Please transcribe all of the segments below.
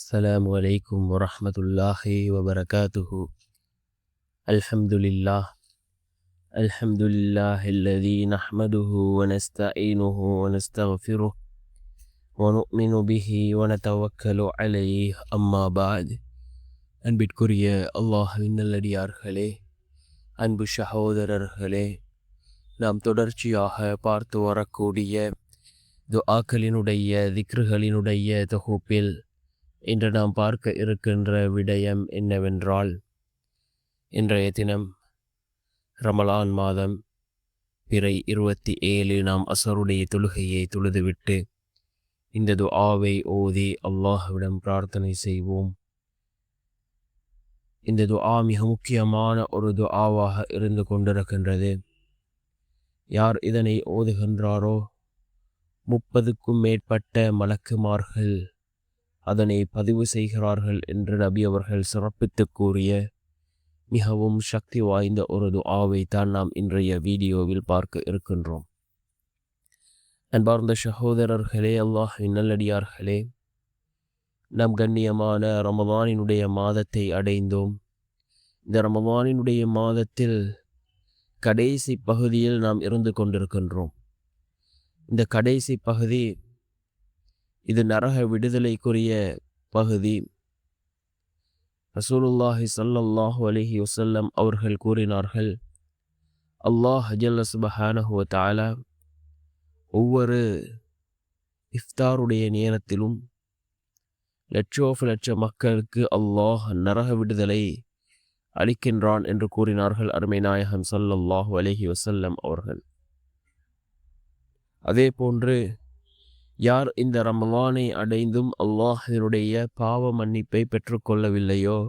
السلام عليكم ورحمة الله وبركاته. الحمد لله الذي نحمده ونستعينه ونستغفره ونؤمن به ونتوكل عليه. أما بعد. அன்பிற்குரிய அல்லாஹ்வின் நல்லடியார்களே, அன்பு சகோதரர்களே, நாம் தொடர்ச்சியாக பார்த்து வரக்கூடிய துஆக்களினுடைய திக்ருகளினுடைய தொகுப்பில் இன்று நாம் பார்க்க இருக்கின்ற விடயம் என்னவென்றால், இன்றைய தினம் ரமலான் மாதம் பிறை 27 நாம் அசருடைய தொழுகையை தொழுதுவிட்டு இந்த துஆவை ஓதி அல்லாஹ்விடம் பிரார்த்தனை செய்வோம். இந்த துஆ மிக முக்கியமான ஒரு துஆவாக இருந்து கொண்டிருக்கின்றது. யார் இதனை ஓதுகின்றாரோ 30க்கும் மேற்பட்ட மலக்குமார்கள் அதனை பதிவு செய்கிறார்கள் என்று நபி அவர்கள் சிறப்பித்து கூறிய மிகவும் சக்தி வாய்ந்த ஒரு துஆவை தான் நாம் இன்றைய வீடியோவில் பார்க்க இருக்கின்றோம். அன்பார்ந்த சகோதரர்களே, அல்லாஹ்வின் நல்லடியார்களே, நாம் கண்ணியமான ரமதானினுடைய மாதத்தை அடைந்தோம். இந்த ரமதானினுடைய மாதத்தில் கடைசி பகுதியில் நாம் இருந்து கொண்டிருக்கின்றோம். இந்த கடைசி பகுதி இது நரக விடுதலைக்குரிய பகுதி. ரசூலுல்லாஹி ஸல்லல்லாஹு அலைஹி வஸல்லம் அவர்கள் கூறினார்கள், அல்லாஹ் ஜல்ல சுப்ஹானஹு வ தஆலா ஒவ்வொரு இஃப்தாருடைய நேரத்திலும் லட்சோப மக்களுக்கு அல்லாஹ் நரக விடுதலை அளிக்கின்றான் என்று கூறினார்கள் அருமை நாயகம் ஸல்லல்லாஹு அலைஹி வஸல்லம் அவர்கள். அதே போன்று யார் இந்த ரமலானை அடைந்தும் அல்லாஹினுடைய பாவ மன்னிப்பை பெற்றுக்கொள்ளவில்லையோ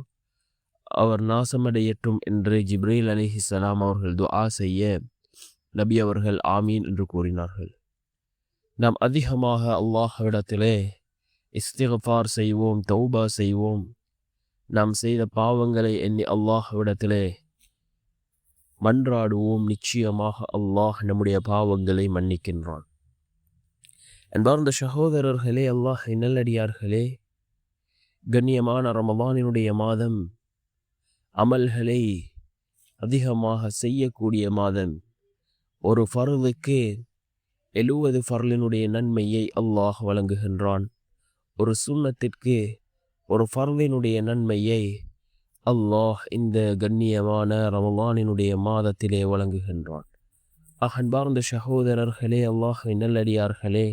அவர் நாசமடையட்டும் என்று ஜிப்ரீல் அலைஹிஸ்ஸலாம் அவர்கள் துஆ செய்ய நபி அவர்கள் ஆமீன் என்று கூறினார்கள். நாம் அதிகமாக அல்லாஹ்விடத்திலே இஸ்திக்ஃபார் செய்வோம், தௌபா செய்வோம். நாம் செய்த பாவங்களை எண்ணி அல்லாஹ்விடத்திலே மன்றாடுவோம். நிச்சயமாக அல்லாஹ் நம்முடைய பாவங்களை மன்னிக்கின்றான். அன்பார்ந்த சகோதரர்களே, அல்லாஹ்வின் நல்லடியார்களே, கண்ணியமான ரமலானினுடைய மாதம் அமல்களை அதிகமாக செய்யக்கூடிய மாதம். ஒரு ஃபர்லுக்கு 70 ஃபர்லினுடைய நன்மையை அல்லாஹ் வழங்குகின்றான். ஒரு சுன்னத்திற்கு ஒரு ஃபர்லினுடைய நன்மையை அல்லாஹ் இந்த கண்ணியமான ரமலானினுடைய மாதத்திலே வழங்குகின்றான். அன்பார்ந்த சகோதரர்களே, அல்லாஹ்வின் நல்லடியார்களே,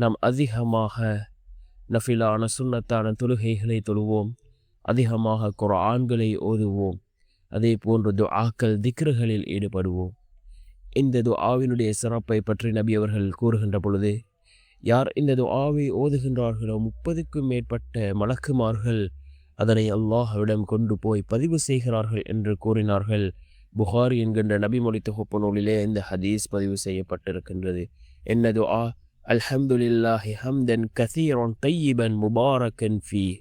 நாம் அதிகமாக நஃபிலான சுன்னத்தான தொழுகைகளை தொழுவோம். அதிகமாக குர்ஆன்களை ஓதுவோம். அதே போன்று துஆக்கள் திக்ருகளில் ஈடுபடுவோம். இந்த துஆவினுடைய சிறப்பை பற்றி நபி அவர்கள் கூறுகின்ற பொழுது, யார் இந்த துஆவை ஓதுகின்றார்களோ 30க்கும் மேற்பட்ட மலக்குமார்கள் அதனை அல்லாஹ்விடம் கொண்டு போய் பதிவு செய்கிறார்கள் என்று கூறினார்கள். புகாரி என்கின்ற நபிமொழி தொகுப்பு நூலிலே இந்த ஹதீஸ் பதிவு செய்யப்பட்டிருக்கின்றது. என்ன துஆ? அல்ஹம்துலில்லாஹி ஹம்தன் கஸீரன் தய்யிபன் முபாரக்கன் ஃபீஹ்.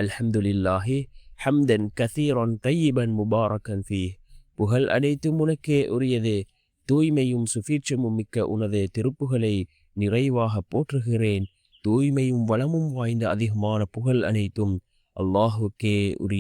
அல்ஹம்துலில்லாஹி ஹம்தன் கஸீரன் தய்யிபன் முபாரக்கன் ஃபீஹ். புகழ் அனைத்தும் உனக்கே உரியது, தூய்மையும் சுபீட்சமும் மிக்க உனது திருப்புகளை நிறைவாக போற்றுகிறேன். தூய்மையும் வளமும் வாய்ந்த அதிகமான புகழ் அனைத்தும் அல்லாஹுக்கே உரிய